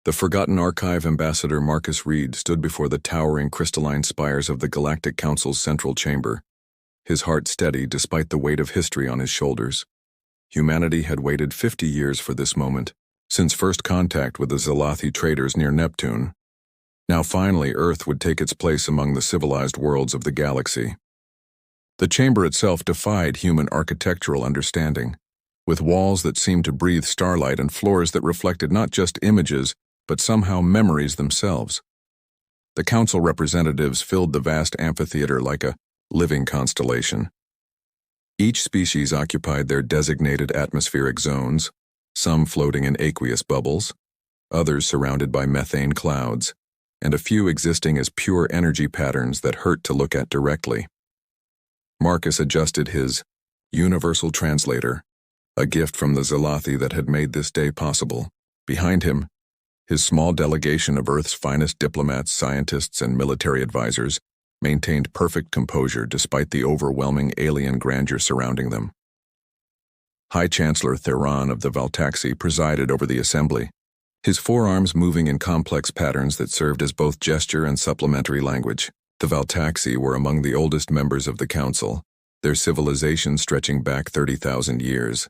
The forgotten archive ambassador Marcus Reed stood before the towering crystalline spires of the Galactic Council's central chamber, his heart steady despite the weight of history on his shoulders. Humanity had waited 50 years for this moment, since first contact with the Zalathi traders near Neptune. Now finally Earth would take its place among the civilized worlds of the galaxy. The chamber itself defied human architectural understanding, with walls that seemed to breathe starlight and floors that reflected not just images, but somehow memories themselves. The council representatives filled the vast amphitheater like a living constellation. Each species occupied their designated atmospheric zones, some floating in aqueous bubbles, others surrounded by methane clouds, and a few existing as pure energy patterns that hurt to look at directly. Marcus adjusted his universal translator, a gift from the Zalathi that had made this day possible. Behind him, his small delegation of Earth's finest diplomats, scientists, and military advisors maintained perfect composure despite the overwhelming alien grandeur surrounding them. High Chancellor Theron of the Valtaxi presided over the assembly, his forearms moving in complex patterns that served as both gesture and supplementary language. The Valtaxi were among the oldest members of the council, their civilization stretching back 30,000 years.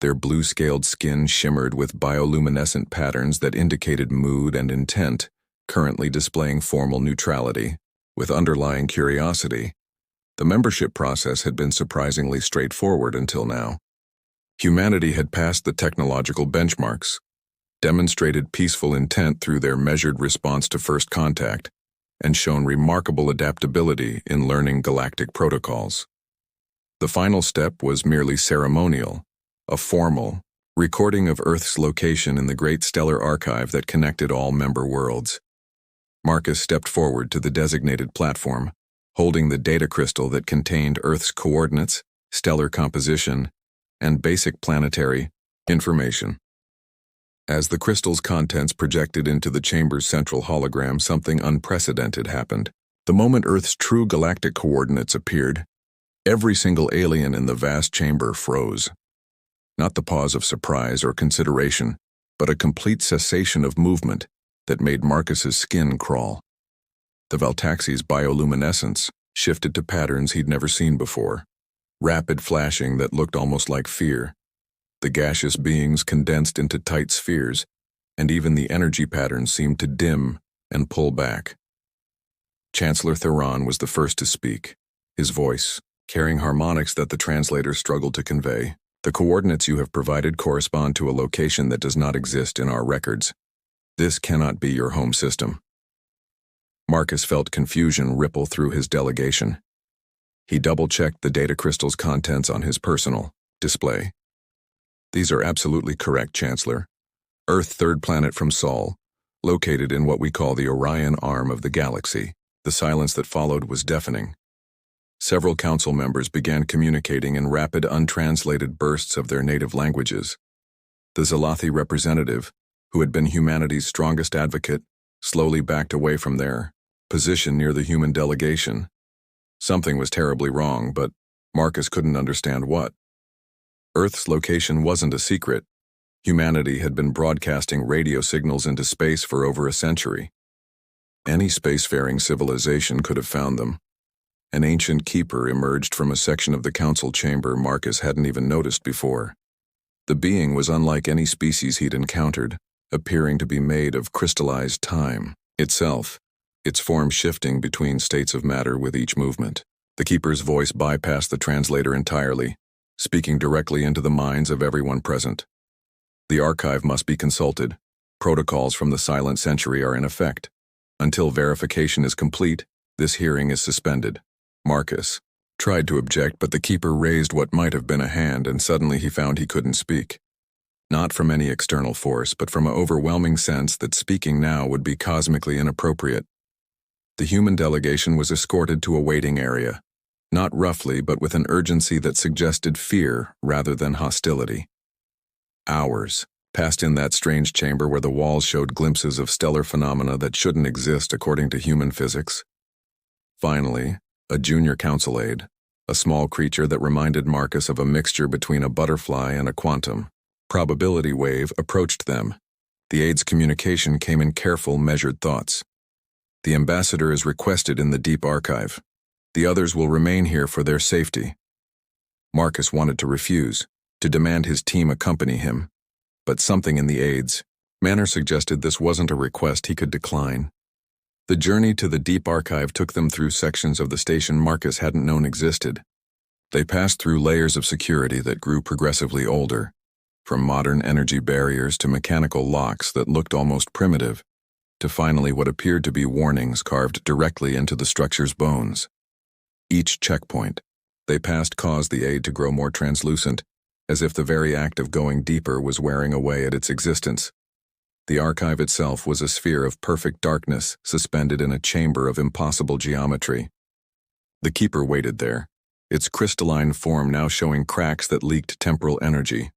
Their blue-scaled skin shimmered with bioluminescent patterns that indicated mood and intent, currently displaying formal neutrality, with underlying curiosity. The membership process had been surprisingly straightforward until now. Humanity had passed the technological benchmarks, demonstrated peaceful intent through their measured response to first contact, and shown remarkable adaptability in learning galactic protocols. The final step was merely ceremonial, a formal recording of Earth's location in the great stellar archive that connected all member worlds. Marcus stepped forward to the designated platform, holding the data crystal that contained Earth's coordinates, stellar composition, and basic planetary information. As the crystal's contents projected into the chamber's central hologram, something unprecedented happened. The moment Earth's true galactic coordinates appeared, every single alien in the vast chamber froze. Not the pause of surprise or consideration, but a complete cessation of movement that made Marcus's skin crawl. The Valtaxi's bioluminescence shifted to patterns he'd never seen before, rapid flashing that looked almost like fear. The gaseous beings condensed into tight spheres, and even the energy patterns seemed to dim and pull back. Chancellor Theron was the first to speak, his voice carrying harmonics that the translator struggled to convey. The coordinates you have provided correspond to a location that does not exist in our records. This cannot be your home system. Marcus felt confusion ripple through his delegation. He double-checked the data crystal's contents on his personal display. These are absolutely correct, Chancellor. Earth, third planet from Sol, located in what we call the Orion arm of the galaxy. The silence that followed was deafening. Several council members began communicating in rapid, untranslated bursts of their native languages. The Zalathi representative, who had been humanity's strongest advocate, slowly backed away from their position near the human delegation. Something was terribly wrong, but Marcus couldn't understand what. Earth's location wasn't a secret. Humanity had been broadcasting radio signals into space for over a century. Any spacefaring civilization could have found them. An ancient keeper emerged from a section of the council chamber Marcus hadn't even noticed before. The being was unlike any species he'd encountered, appearing to be made of crystallized time itself, its form shifting between states of matter with each movement. The keeper's voice bypassed the translator entirely, speaking directly into the minds of everyone present. The archive must be consulted. Protocols from the silent century are in effect. Until verification is complete, this hearing is suspended. Marcus tried to object, but the keeper raised what might have been a hand, and suddenly he found he couldn't speak. Not from any external force, but from an overwhelming sense that speaking now would be cosmically inappropriate. The human delegation was escorted to a waiting area, not roughly, but with an urgency that suggested fear rather than hostility. Hours passed in that strange chamber where the walls showed glimpses of stellar phenomena that shouldn't exist according to human physics. Finally, a junior council aide, a small creature that reminded Marcus of a mixture between a butterfly and a quantum probability wave, approached them, The aide's communication came in careful, measured thoughts. The ambassador is requested in the deep archive. The others will remain here for their safety. Marcus wanted to refuse, to demand his team accompany him, but something in the aide's manner suggested this wasn't a request he could decline. The journey to the deep archive took them through sections of the station Marcus hadn't known existed. They passed through layers of security that grew progressively older, from modern energy barriers to mechanical locks that looked almost primitive, to finally what appeared to be warnings carved directly into the structure's bones. Each checkpoint they passed caused the aide to grow more translucent, as if the very act of going deeper was wearing away at its existence. The archive itself was a sphere of perfect darkness suspended in a chamber of impossible geometry. The keeper waited there, its crystalline form now showing cracks that leaked temporal energy.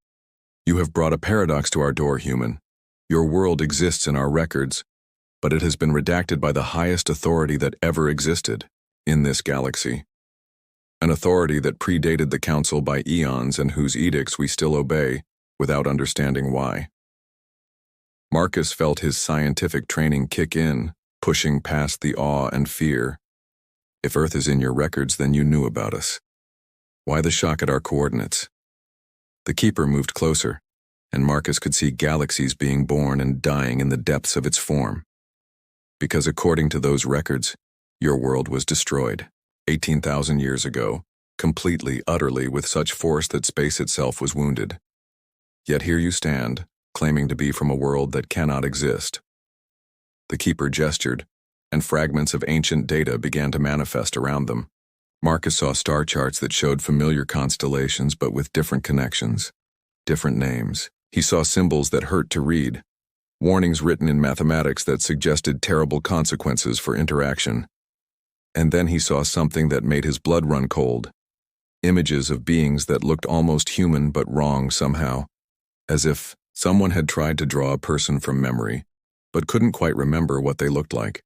You have brought a paradox to our door, human. Your world exists in our records, but it has been redacted by the highest authority that ever existed in this galaxy. An authority that predated the Council by eons and whose edicts we still obey without understanding why. Marcus felt his scientific training kick in, pushing past the awe and fear. If Earth is in your records, then you knew about us. Why the shock at our coordinates? The keeper moved closer, and Marcus could see galaxies being born and dying in the depths of its form. Because according to those records, your world was destroyed 18,000 years ago, completely, utterly, with such force that space itself was wounded. Yet here you stand, claiming to be from a world that cannot exist. The keeper gestured, and fragments of ancient data began to manifest around them. Marcus saw star charts that showed familiar constellations but with different connections, different names. He saw symbols that hurt to read, warnings written in mathematics that suggested terrible consequences for interaction. And then he saw something that made his blood run cold. Images of beings that looked almost human but wrong somehow, as if someone had tried to draw a person from memory, but couldn't quite remember what they looked like.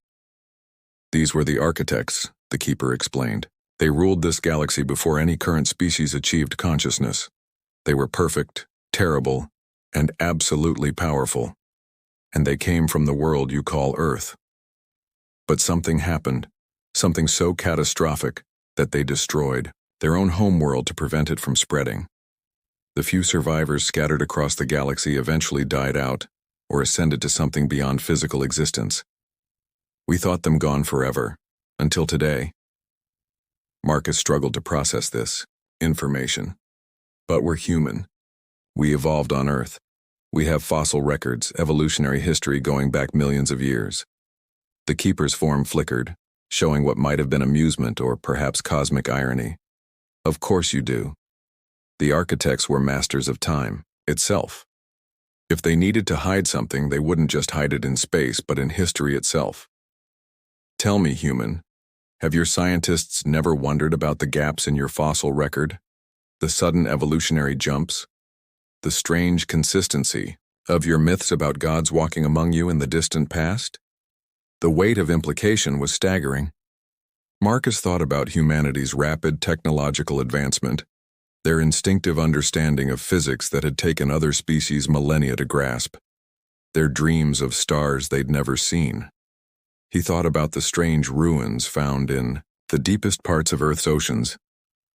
These were the architects, the keeper explained. They ruled this galaxy before any current species achieved consciousness. They were perfect, terrible, and absolutely powerful. And they came from the world you call Earth. But something happened, something so catastrophic that they destroyed their own homeworld to prevent it from spreading. The few survivors scattered across the galaxy eventually died out or ascended to something beyond physical existence. We thought them gone forever, until today. Marcus struggled to process this information. But we're human. We evolved on Earth. We have fossil records, evolutionary history going back millions of years. The keeper's form flickered, showing what might have been amusement or perhaps cosmic irony. Of course you do. The architects were masters of time itself. If they needed to hide something, they wouldn't just hide it in space, but in history itself. Tell me, human, have your scientists never wondered about the gaps in your fossil record? The sudden evolutionary jumps? The strange consistency of your myths about gods walking among you in the distant past? The weight of implication was staggering. Marcus thought about humanity's rapid technological advancement, their instinctive understanding of physics that had taken other species millennia to grasp, their dreams of stars they'd never seen. He thought about the strange ruins found in the deepest parts of Earth's oceans,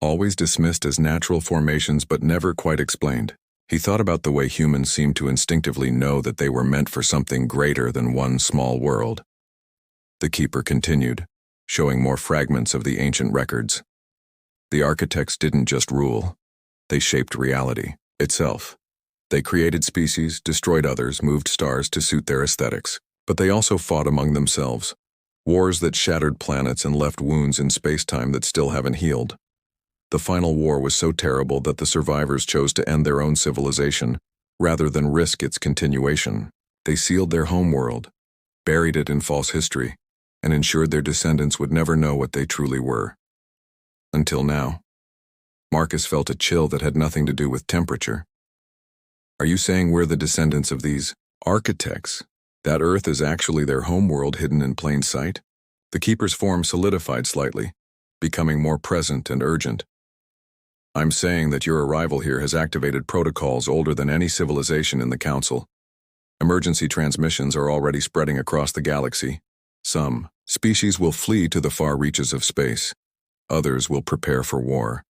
always dismissed as natural formations but never quite explained. He thought about the way humans seemed to instinctively know that they were meant for something greater than one small world. The keeper continued, showing more fragments of the ancient records. The architects didn't just rule. They shaped reality itself. They created species, destroyed others, moved stars to suit their aesthetics. But they also fought among themselves. Wars that shattered planets and left wounds in space-time that still haven't healed. The final war was so terrible that the survivors chose to end their own civilization, rather than risk its continuation. They sealed their homeworld, buried it in false history, and ensured their descendants would never know what they truly were. Until now. Marcus felt a chill that had nothing to do with temperature. Are you saying we're the descendants of these architects? That Earth is actually their homeworld hidden in plain sight? The keeper's form solidified slightly, becoming more present and urgent. I'm saying that your arrival here has activated protocols older than any civilization in the Council. Emergency transmissions are already spreading across the galaxy. Some species will flee to the far reaches of space. Others will prepare for war.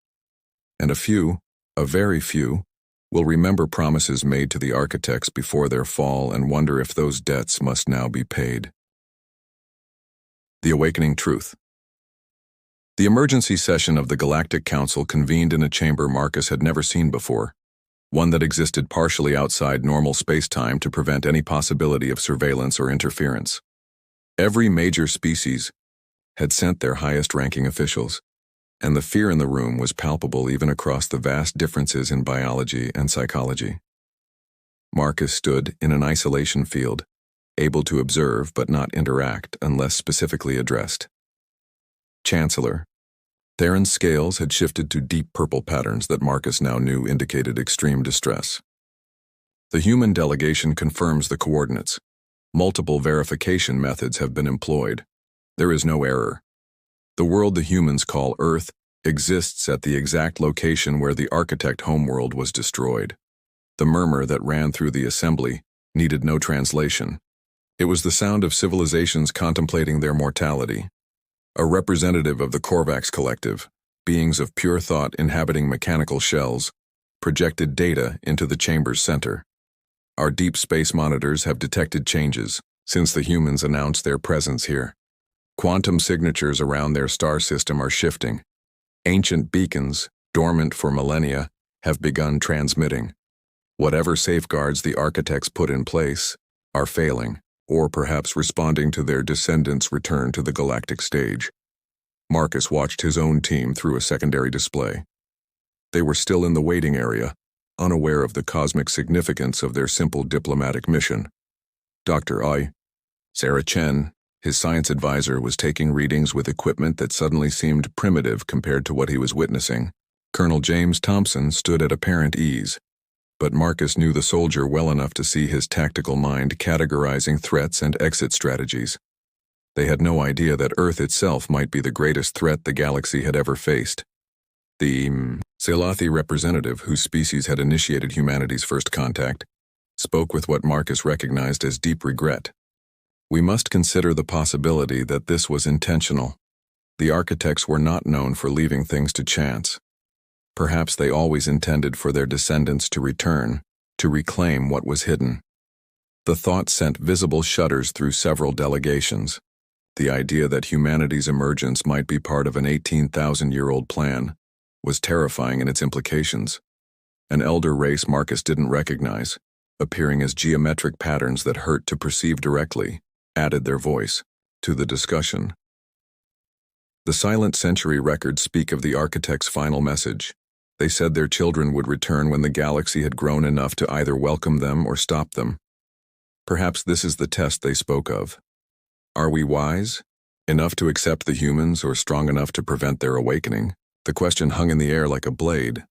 And a very few, will remember promises made to the architects before their fall and wonder if those debts must now be paid. The Awakening Truth. The emergency session of the Galactic Council convened in a chamber Marcus had never seen before, one that existed partially outside normal space-time to prevent any possibility of surveillance or interference. Every major species had sent their highest-ranking officials, and the fear in the room was palpable even across the vast differences in biology and psychology. Marcus stood in an isolation field, able to observe but not interact unless specifically addressed. Chancellor. Theron's scales had shifted to deep purple patterns that Marcus now knew indicated extreme distress. The human delegation confirms the coordinates. Multiple verification methods have been employed. There is no error. The world the humans call Earth exists at the exact location where the architect homeworld was destroyed. The murmur that ran through the assembly needed no translation. It was the sound of civilizations contemplating their mortality. A representative of the Korvax Collective, beings of pure thought inhabiting mechanical shells, projected data into the chamber's center. Our deep space monitors have detected changes since the humans announced their presence here. Quantum signatures around their star system are shifting. Ancient beacons, dormant for millennia, have begun transmitting. Whatever safeguards the architects put in place are failing, or perhaps responding to their descendants' return to the galactic stage. Marcus watched his own team through a secondary display. They were still in the waiting area, unaware of the cosmic significance of their simple diplomatic mission. Dr. Sarah Chen, his science advisor, was taking readings with equipment that suddenly seemed primitive compared to what he was witnessing. Colonel James Thompson stood at apparent ease, but Marcus knew the soldier well enough to see his tactical mind categorizing threats and exit strategies. They had no idea that Earth itself might be the greatest threat the galaxy had ever faced. The Selathi representative, whose species had initiated humanity's first contact, spoke with what Marcus recognized as deep regret. We must consider the possibility that this was intentional. The architects were not known for leaving things to chance. Perhaps they always intended for their descendants to return, to reclaim what was hidden. The thought sent visible shudders through several delegations. The idea that humanity's emergence might be part of an 18,000-year-old plan was terrifying in its implications. An elder race Marcus didn't recognize, appearing as geometric patterns that hurt to perceive directly, added their voice to the discussion. The silent century records speak of the architect's final message. They said their children would return when the galaxy had grown enough to either welcome them or stop them. Perhaps this is the test they spoke of. Are we wise enough to accept the humans or strong enough to prevent their awakening? The question hung in the air like a blade.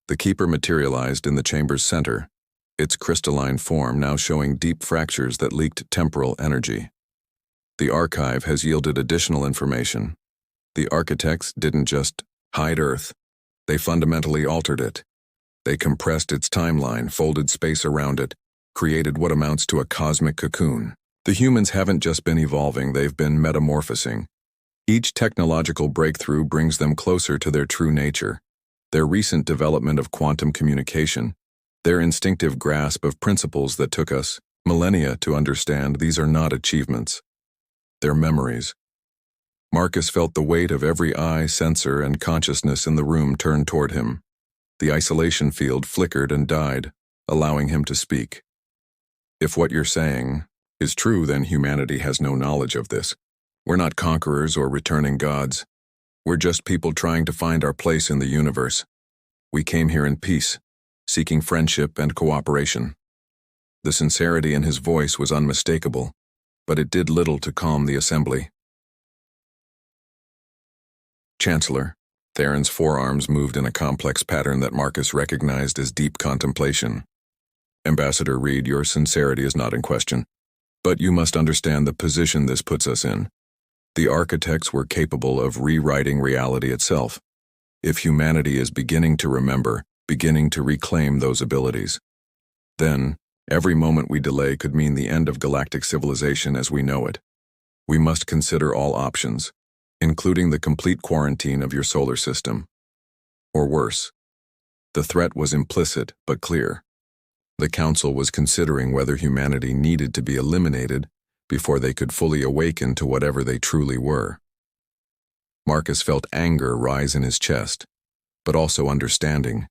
The keeper materialized in the chamber's center, its crystalline form now showing deep fractures that leaked temporal energy. The archive has yielded additional information. The architects didn't just hide Earth. They fundamentally altered it. They compressed its timeline, folded space around it, created what amounts to a cosmic cocoon. The humans haven't just been evolving, they've been metamorphosing. Each technological breakthrough brings them closer to their true nature. Their recent development of quantum communication, their instinctive grasp of principles that took us millennia to understand, these are not achievements. They're memories. Marcus felt the weight of every eye, sensor, and consciousness in the room turned toward him. The isolation field flickered and died, allowing him to speak. If what you're saying is true, then humanity has no knowledge of this. We're not conquerors or returning gods. We're just people trying to find our place in the universe. We came here in peace, seeking friendship and cooperation. The sincerity in his voice was unmistakable, but it did little to calm the assembly. Chancellor. Theron's forearms moved in a complex pattern that Marcus recognized as deep contemplation. Ambassador Reed, your sincerity is not in question, but you must understand the position this puts us in. The architects were capable of rewriting reality itself. If humanity is beginning to remember, beginning to reclaim those abilities, then Every moment we delay could mean the end of galactic civilization as we know it. We must consider all options, including the complete quarantine of your solar system. Or worse. The threat was implicit but clear. The Council was considering whether humanity needed to be eliminated before they could fully awaken to whatever they truly were. Marcus felt anger rise in his chest, but also understanding.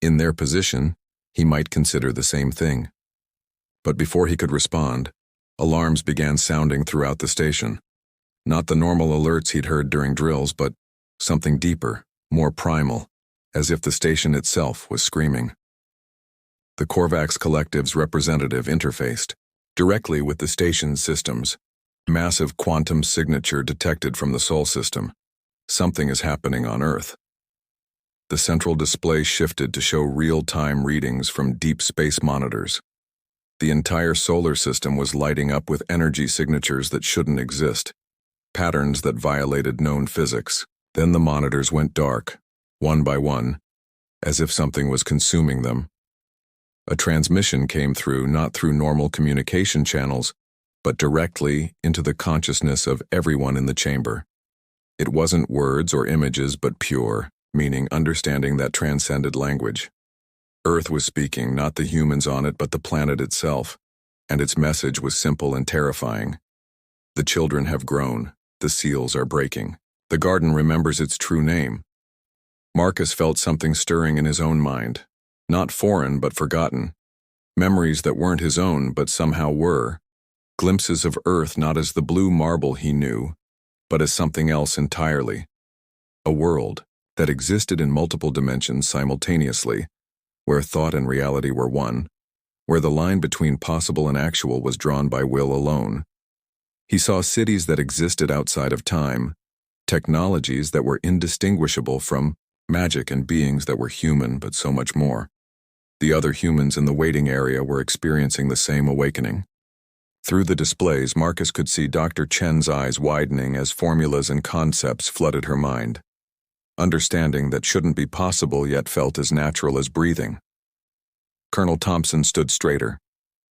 In their position, he might consider the same thing. But before he could respond, alarms began sounding throughout the station. Not the normal alerts he'd heard during drills, but something deeper, more primal, as if the station itself was screaming. The Korvax Collective's representative interfaced directly with the station's systems. Massive quantum signature detected from the Sol system. Something is happening on Earth. The central display shifted to show real-time readings from deep space monitors. The entire solar system was lighting up with energy signatures that shouldn't exist, patterns that violated known physics. Then the monitors went dark, one by one, as if something was consuming them. A transmission came through, not through normal communication channels, but directly into the consciousness of everyone in the chamber. It wasn't words or images, but pure, meaning understanding that transcended language. Earth was speaking, not the humans on it, but the planet itself, and its message was simple and terrifying. The children have grown, the seals are breaking. The garden remembers its true name. Marcus felt something stirring in his own mind, not foreign but forgotten. Memories that weren't his own but somehow were. Glimpses of Earth not as the blue marble he knew, but as something else entirely. A world that existed in multiple dimensions simultaneously, where thought and reality were one, where the line between possible and actual was drawn by will alone. He saw cities that existed outside of time, technologies that were indistinguishable from magic, and beings that were human but so much more. The other humans in the waiting area were experiencing the same awakening. Through the displays, Marcus could see Dr. Chen's eyes widening as formulas and concepts flooded her mind. Understanding that shouldn't be possible yet felt as natural as breathing. Colonel Thompson stood straighter,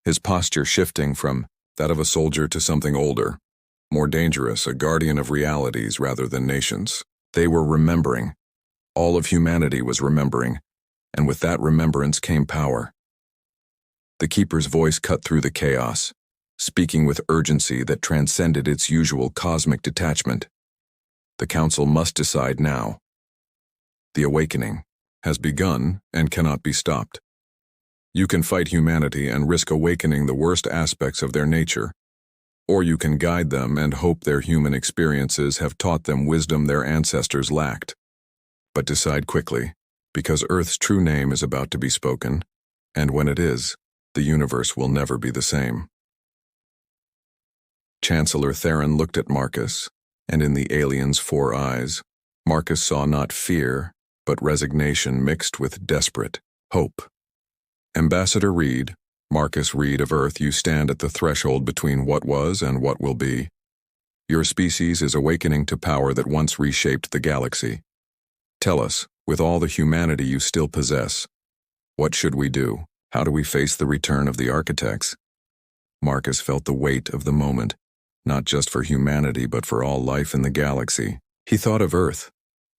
his posture shifting from that of a soldier to something older, more dangerous, a guardian of realities rather than nations. They were remembering. All of humanity was remembering, and with that remembrance came power. The Keeper's voice cut through the chaos, speaking with urgency that transcended its usual cosmic detachment. The Council must decide now. The awakening has begun and cannot be stopped. You can fight humanity and risk awakening the worst aspects of their nature, or you can guide them and hope their human experiences have taught them wisdom their ancestors lacked. But decide quickly, because Earth's true name is about to be spoken, and when it is, the universe will never be the same. Chancellor Theron looked at Marcus, and in the alien's 4 eyes, Marcus saw not fear, but resignation mixed with desperate hope. Ambassador Reed, Marcus Reed of Earth, you stand at the threshold between what was and what will be. Your species is awakening to power that once reshaped the galaxy. Tell us, with all the humanity you still possess, what should we do? How do we face the return of the architects? Marcus felt the weight of the moment, not just for humanity but for all life in the galaxy. He thought of Earth,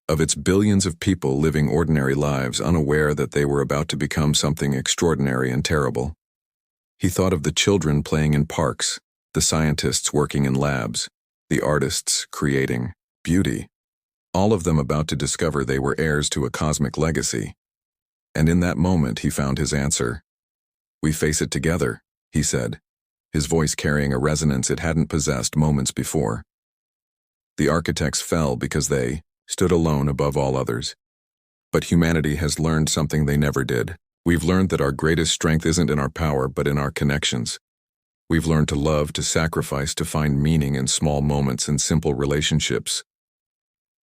of its billions of people living ordinary lives, unaware that they were about to become something extraordinary and terrible. He thought of the children playing in parks, the scientists working in labs, the artists creating beauty, all of them about to discover they were heirs to a cosmic legacy. And in that moment he found his answer. We face it together, he said, his voice carrying a resonance it hadn't possessed moments before. The architects fell because they stood alone above all others. But humanity has learned something they never did. We've learned that our greatest strength isn't in our power, but in our connections. We've learned to love, to sacrifice, to find meaning in small moments and simple relationships.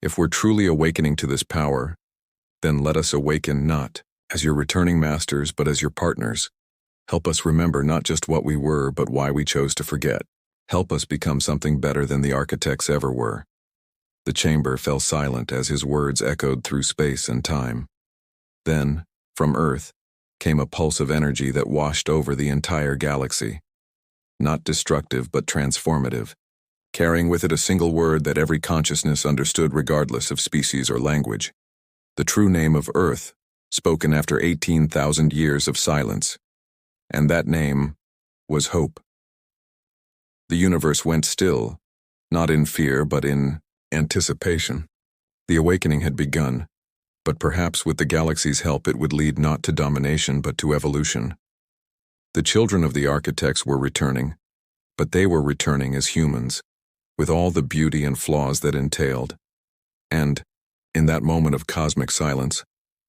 If we're truly awakening to this power, then let us awaken not as your returning masters, but as your partners. Help us remember not just what we were, but why we chose to forget. Help us become something better than the architects ever were. The chamber fell silent as his words echoed through space and time. Then, from Earth, came a pulse of energy that washed over the entire galaxy. Not destructive, but transformative, carrying with it a single word that every consciousness understood regardless of species or language. The true name of Earth, spoken after 18,000 years of silence. And that name was hope. The universe went still, not in fear but in anticipation. The awakening had begun, but perhaps with the galaxy's help it would lead not to domination but to evolution. The children of the architects were returning, but they were returning as humans, with all the beauty and flaws that entailed. And, in that moment of cosmic silence,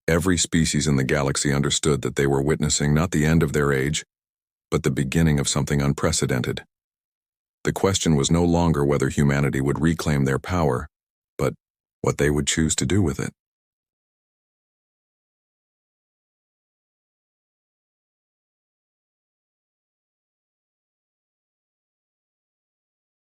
every species in the galaxy understood that they were witnessing not the end of their age, but the beginning of something unprecedented. The question was no longer whether humanity would reclaim their power, but what they would choose to do with it.